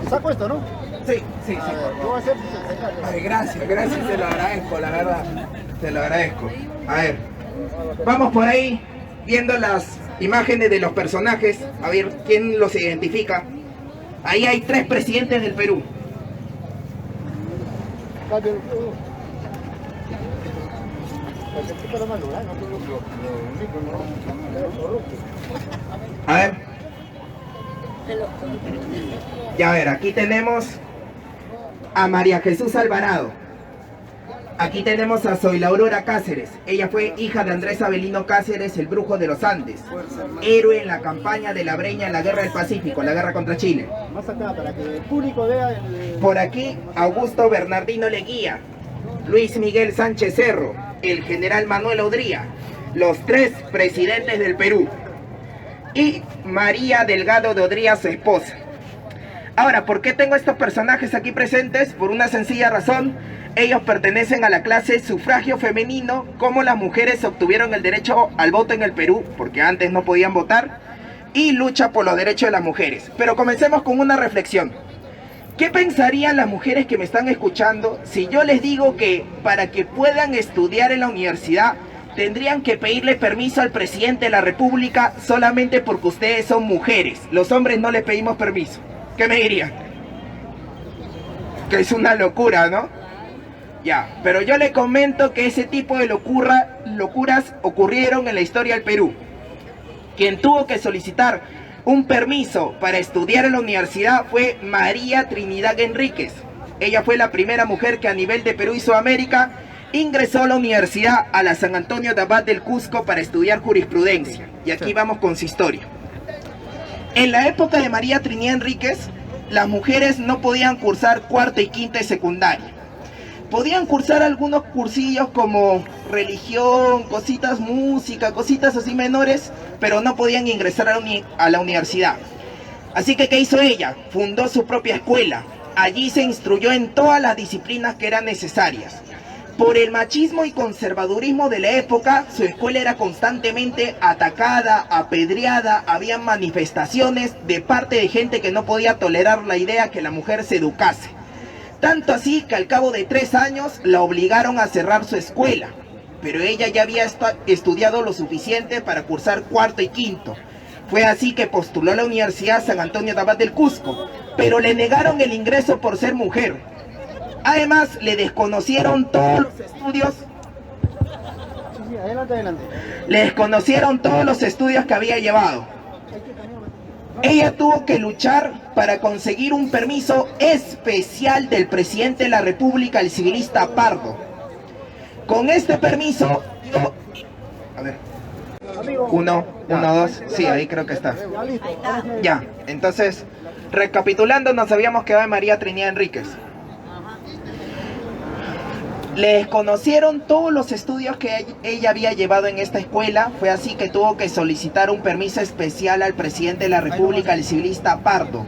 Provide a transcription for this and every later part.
Saco esto, ¿no? Sí, sí, sí. Yo voy a hacer secretario. Ay, gracias, te lo agradezco, la verdad. Te lo agradezco. A ver, vamos por ahí viendo las imágenes de los personajes. A ver, ¿quién los identifica? Ahí hay 3 presidentes del Perú. A ver. Ya, a ver, aquí tenemos a María Jesús Alvarado. Aquí tenemos a Zoila Aurora Cáceres. Ella fue hija de Andrés Avelino Cáceres, el brujo de los Andes, héroe en la campaña de la Breña en la Guerra del Pacífico, la guerra contra Chile. Más acá, para que el público vea Por aquí, Augusto Bernardino Leguía, Luis Miguel Sánchez Cerro, el general Manuel Odría, los 3 presidentes del Perú, y María Delgado de Odría, su esposa. Ahora, ¿por qué tengo estos personajes aquí presentes? Por una sencilla razón. Ellos pertenecen a la clase sufragio femenino, como las mujeres obtuvieron el derecho al voto en el Perú, porque antes no podían votar, y lucha por los derechos de las mujeres. Pero comencemos con una reflexión. ¿Qué pensarían las mujeres que me están escuchando si yo les digo que para que puedan estudiar en la universidad tendrían que pedirle permiso al presidente de la República solamente porque ustedes son mujeres? Los hombres no les pedimos permiso. ¿Qué me dirían? Que es una locura, ¿no? Ya, pero yo le comento que ese tipo de locuras ocurrieron en la historia del Perú. Quien tuvo que solicitar un permiso para estudiar en la universidad fue María Trinidad Enríquez. Ella fue la primera mujer que a nivel de Perú y Sudamérica ingresó a la universidad, a la San Antonio de Abad del Cusco, para estudiar jurisprudencia. Y aquí vamos con su historia. En la época de María Trinidad Enríquez, las mujeres no podían cursar cuarta y quinta y secundaria. Podían cursar algunos cursillos como religión, cositas, música, cositas así menores, pero no podían ingresar a la universidad. Así que, ¿qué hizo ella? Fundó su propia escuela. Allí se instruyó en todas las disciplinas que eran necesarias. Por el machismo y conservadurismo de la época, su escuela era constantemente atacada, apedreada, había manifestaciones de parte de gente que no podía tolerar la idea que la mujer se educase. Tanto así que al cabo de 3 años la obligaron a cerrar su escuela, pero ella ya había estudiado lo suficiente para cursar cuarto y quinto. Fue así que postuló a la Universidad San Antonio de Abad del Cusco, pero le negaron el ingreso por ser mujer. Además, le desconocieron todos los estudios. Sí, adelante. Le desconocieron todos los estudios que había llevado. Ella tuvo que luchar para conseguir un permiso especial del presidente de la República, el civilista Pardo. Con este permiso, a ver, 1, 2, sí, ahí creo que está. Ya, entonces, recapitulando, nos habíamos quedado en María Trinidad Enríquez. Le desconocieron todos los estudios que ella había llevado en esta escuela. Fue así que tuvo que solicitar un permiso especial al presidente de la República, el civilista Pardo.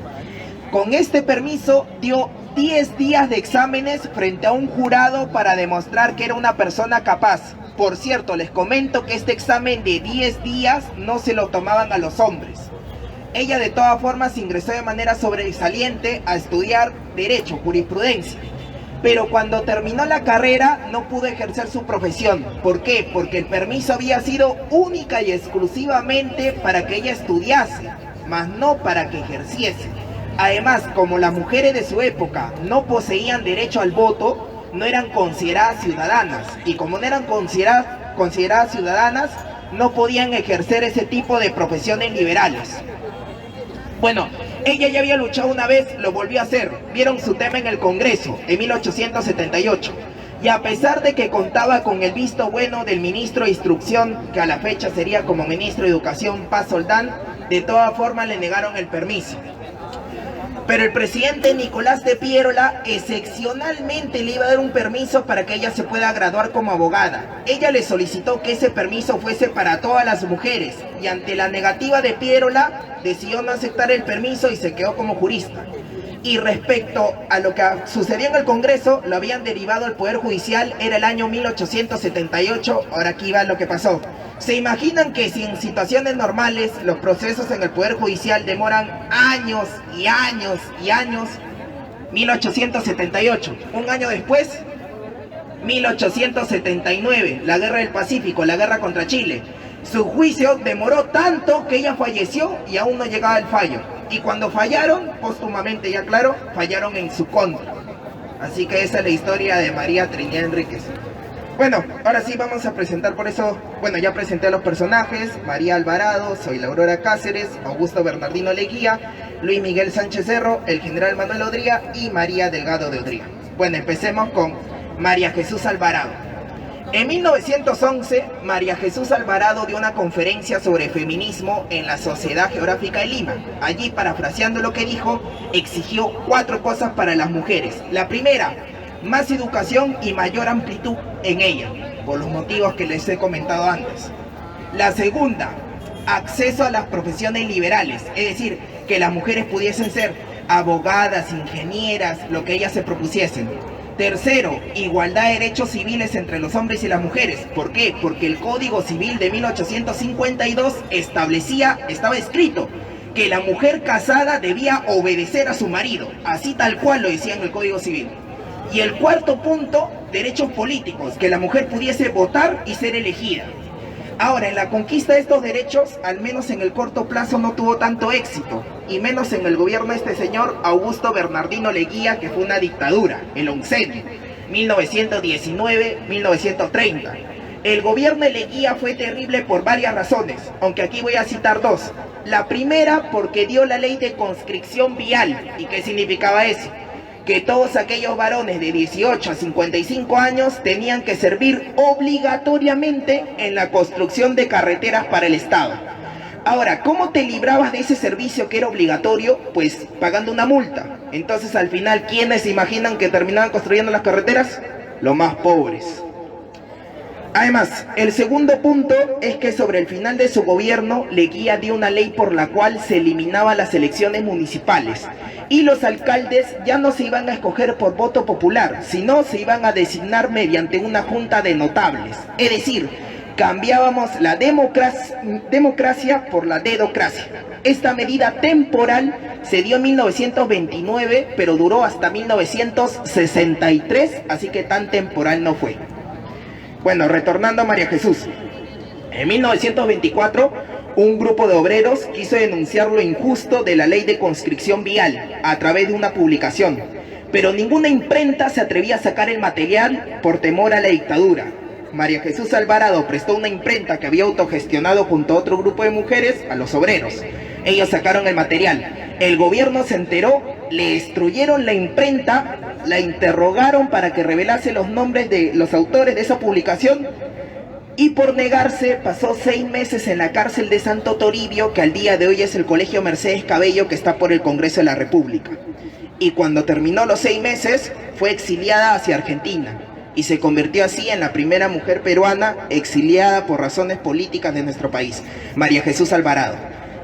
Con este permiso dio 10 días de exámenes frente a un jurado para demostrar que era una persona capaz. Por cierto, les comento que este examen de 10 días no se lo tomaban a los hombres. Ella de todas formas ingresó de manera sobresaliente a estudiar Derecho, Jurisprudencia. Pero cuando terminó la carrera no pudo ejercer su profesión. ¿Por qué? Porque el permiso había sido única y exclusivamente para que ella estudiase, mas no para que ejerciese. Además, como las mujeres de su época no poseían derecho al voto, no eran consideradas ciudadanas. Y como no eran consideradas ciudadanas, no podían ejercer ese tipo de profesiones liberales. Bueno, ella ya había luchado una vez, lo volvió a hacer. Vieron su tema en el Congreso, en 1878. Y a pesar de que contaba con el visto bueno del ministro de Instrucción, que a la fecha sería como ministro de Educación, Paz Soldán, de todas formas le negaron el permiso. Pero el presidente Nicolás de Piérola excepcionalmente le iba a dar un permiso para que ella se pueda graduar como abogada. Ella le solicitó que ese permiso fuese para todas las mujeres y ante la negativa de Piérola decidió no aceptar el permiso y se quedó como jurista. Y respecto a lo que sucedió en el Congreso, lo habían derivado al Poder Judicial, era el año 1878, ahora aquí va lo que pasó. ¿Se imaginan que si en situaciones normales los procesos en el Poder Judicial demoran años y años y años? 1878, un año después, 1879, la Guerra del Pacífico, la guerra contra Chile. Su juicio demoró tanto que ella falleció y aún no llegaba el fallo. Y cuando fallaron, póstumamente ya claro, fallaron en su contra. Así que esa es la historia de María Trinidad Enríquez. Bueno, ahora sí vamos a presentar, por eso, bueno, ya presenté a los personajes: María Alvarado, Zoila Aurora Cáceres, Augusto Bernardino Leguía, Luis Miguel Sánchez Cerro, el general Manuel Odría y María Delgado de Odría. Bueno, empecemos con María Jesús Alvarado. En 1911, María Jesús Alvarado dio una conferencia sobre feminismo en la Sociedad Geográfica de Lima. Allí, parafraseando lo que dijo, exigió 4 cosas para las mujeres. La primera, más educación y mayor amplitud en ella, por los motivos que les he comentado antes. La segunda, acceso a las profesiones liberales, es decir, que las mujeres pudiesen ser abogadas, ingenieras, lo que ellas se propusiesen. Tercero, igualdad de derechos civiles entre los hombres y las mujeres. ¿Por qué? Porque el Código Civil de 1852 estaba escrito que la mujer casada debía obedecer a su marido, así tal cual lo decía en el Código Civil. Y el cuarto punto, derechos políticos, que la mujer pudiese votar y ser elegida. Ahora, en la conquista de estos derechos, al menos en el corto plazo, no tuvo tanto éxito, y menos en el gobierno de este señor Augusto Bernardino Leguía, que fue una dictadura, el oncenio, 1919-1930. El gobierno de Leguía fue terrible por varias razones, aunque aquí voy a citar 2. La primera, porque dio la ley de conscripción vial. ¿Y qué significaba eso? Que todos aquellos varones de 18 a 55 años tenían que servir obligatoriamente en la construcción de carreteras para el Estado. Ahora, ¿cómo te librabas de ese servicio que era obligatorio? Pues pagando una multa. Entonces, al final, ¿quiénes se imaginan que terminaban construyendo las carreteras? Los más pobres. Además, el segundo punto es que sobre el final de su gobierno, Leguía dio una ley por la cual se eliminaban las elecciones municipales y los alcaldes ya no se iban a escoger por voto popular, sino se iban a designar mediante una junta de notables. Es decir, cambiábamos la democracia por la dedocracia. Esta medida temporal se dio en 1929, pero duró hasta 1963, así que tan temporal no fue. Bueno, retornando a María Jesús. En 1924, un grupo de obreros quiso denunciar lo injusto de la ley de conscripción vial a través de una publicación, pero ninguna imprenta se atrevía a sacar el material por temor a la dictadura. María Jesús Alvarado prestó una imprenta que había autogestionado junto a otro grupo de mujeres a los obreros. Ellos sacaron el material. El gobierno se enteró, le destruyeron la imprenta, la interrogaron para que revelase los nombres de los autores de esa publicación y por negarse pasó 6 meses en la cárcel de Santo Toribio, que al día de hoy es el Colegio Mercedes Cabello, que está por el Congreso de la República. Y cuando terminó los 6 meses fue exiliada hacia Argentina y se convirtió así en la primera mujer peruana exiliada por razones políticas de nuestro país, María Jesús Alvarado.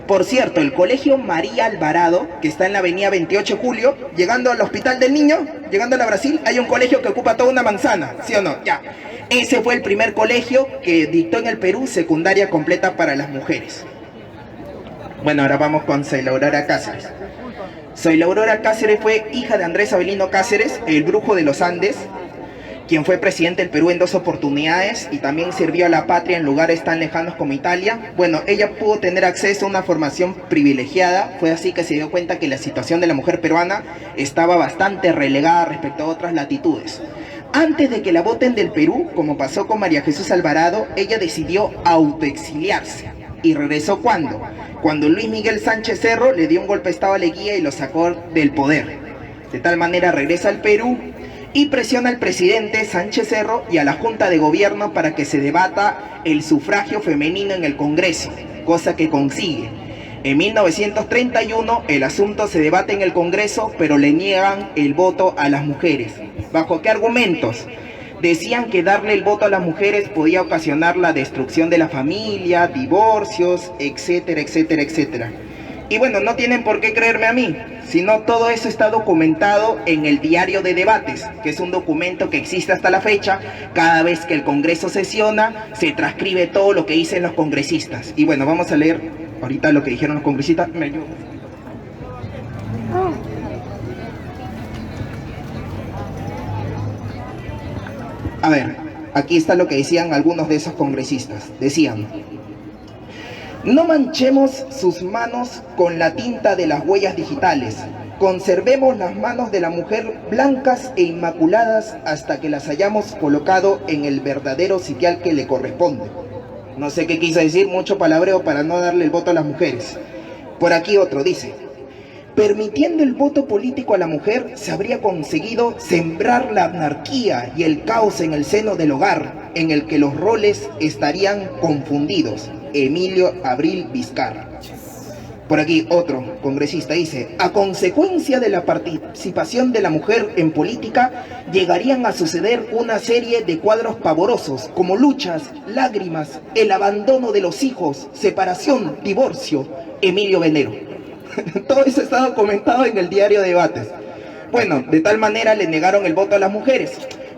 Por cierto, el colegio María Alvarado, que está en la avenida 28 de Julio, llegando al Hospital del Niño, llegando a la Brasil, hay un colegio que ocupa toda una manzana, ¿sí o no? Ya. Ese fue el primer colegio que dictó en el Perú secundaria completa para las mujeres. Bueno, ahora vamos con Zoila Aurora Cáceres. Zoila Aurora Cáceres fue hija de Andrés Avelino Cáceres, el brujo de los Andes, quien fue presidente del Perú en 2 oportunidades y también sirvió a la patria en lugares tan lejanos como Italia. Bueno, ella pudo tener acceso a una formación privilegiada, fue así que se dio cuenta que la situación de la mujer peruana estaba bastante relegada respecto a otras latitudes. Antes de que la voten del Perú, como pasó con María Jesús Alvarado, ella decidió autoexiliarse. ¿Y regresó cuándo? Cuando Luis Miguel Sánchez Cerro le dio un golpe de estado a Leguía y lo sacó del poder. De tal manera regresa al Perú y presiona al presidente Sánchez Cerro y a la Junta de Gobierno para que se debata el sufragio femenino en el Congreso, cosa que consigue. En 1931 el asunto se debate en el Congreso, pero le niegan el voto a las mujeres. ¿Bajo qué argumentos? Decían que darle el voto a las mujeres podía ocasionar la destrucción de la familia, divorcios, etcétera, etcétera, etcétera. Y bueno, no tienen por qué creerme a mí, sino todo eso está documentado en el Diario de Debates, que es un documento que existe hasta la fecha. Cada vez que el Congreso sesiona, se transcribe todo lo que dicen los congresistas. Y bueno, vamos a leer ahorita lo que dijeron los congresistas. ¿Me ayudas? A ver, aquí está lo que decían algunos de esos congresistas. Decían: no manchemos sus manos con la tinta de las huellas digitales. Conservemos las manos de la mujer blancas e inmaculadas hasta que las hayamos colocado en el verdadero sitial que le corresponde. No sé qué quiso decir, mucho palabreo para no darle el voto a las mujeres. Por aquí otro dice: permitiendo el voto político a la mujer, se habría conseguido sembrar la anarquía y el caos en el seno del hogar, en el que los roles estarían confundidos. Emilio Abril Vizcarra. Por aquí otro congresista dice: a consecuencia de la participación de la mujer en política, llegarían a suceder una serie de cuadros pavorosos, como luchas, lágrimas, el abandono de los hijos, separación, divorcio. Emilio Venero. Todo eso está documentado en el Diario de Debates. Bueno, de tal manera le negaron el voto a las mujeres,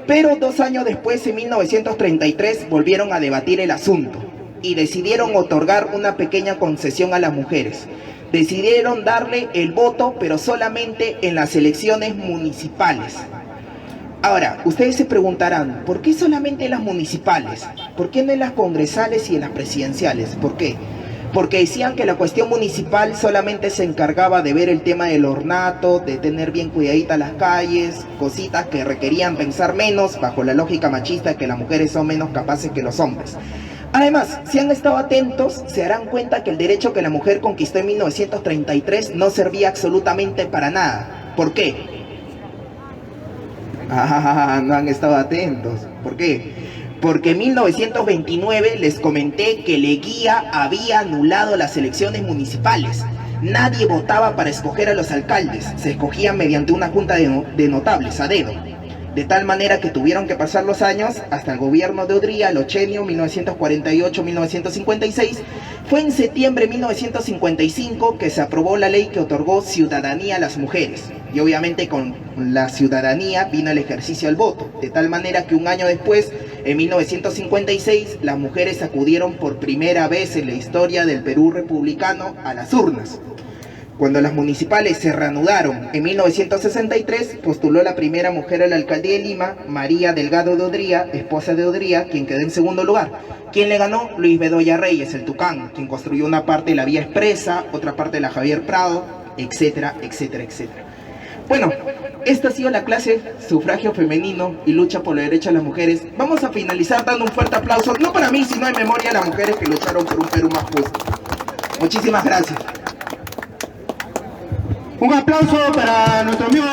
pero 2 años después, en 1933, volvieron a debatir el asunto y decidieron otorgar una pequeña concesión a las mujeres. Decidieron darle el voto, pero solamente en las elecciones municipales. Ahora, ustedes se preguntarán, ¿por qué solamente en las municipales? ¿Por qué no en las congresales y en las presidenciales? ¿Por qué? Porque decían que la cuestión municipal solamente se encargaba de ver el tema del ornato, de tener bien cuidaditas las calles, cositas que requerían pensar menos, bajo la lógica machista de que las mujeres son menos capaces que los hombres. Además, si han estado atentos, se darán cuenta que el derecho que la mujer conquistó en 1933 no servía absolutamente para nada. ¿Por qué? No han estado atentos. ¿Por qué? Porque en 1929 les comenté que Leguía había anulado las elecciones municipales. Nadie votaba para escoger a los alcaldes, se escogían mediante una junta de notables, a dedo. De tal manera que tuvieron que pasar los años hasta el gobierno de Odría, el ochenio 1948-1956. Fue en septiembre de 1955 que se aprobó la ley que otorgó ciudadanía a las mujeres. Y obviamente con la ciudadanía vino el ejercicio del voto. De tal manera que un año después, en 1956, las mujeres acudieron por primera vez en la historia del Perú republicano a las urnas. Cuando las municipales se reanudaron en 1963, postuló la primera mujer a la alcaldía de Lima, María Delgado de Odría, esposa de Odría, quien quedó en segundo lugar. ¿Quién le ganó? Luis Bedoya Reyes, el Tucán, quien construyó una parte de la Vía Expresa, otra parte de la Javier Prado, etcétera, etcétera, etcétera. Bueno, esta ha sido la clase Sufragio Femenino y Lucha por los Derechos de las Mujeres. Vamos a finalizar dando un fuerte aplauso, no para mí, sino en memoria a las mujeres que lucharon por un Perú más justo. Muchísimas gracias. Un aplauso para nuestro amigo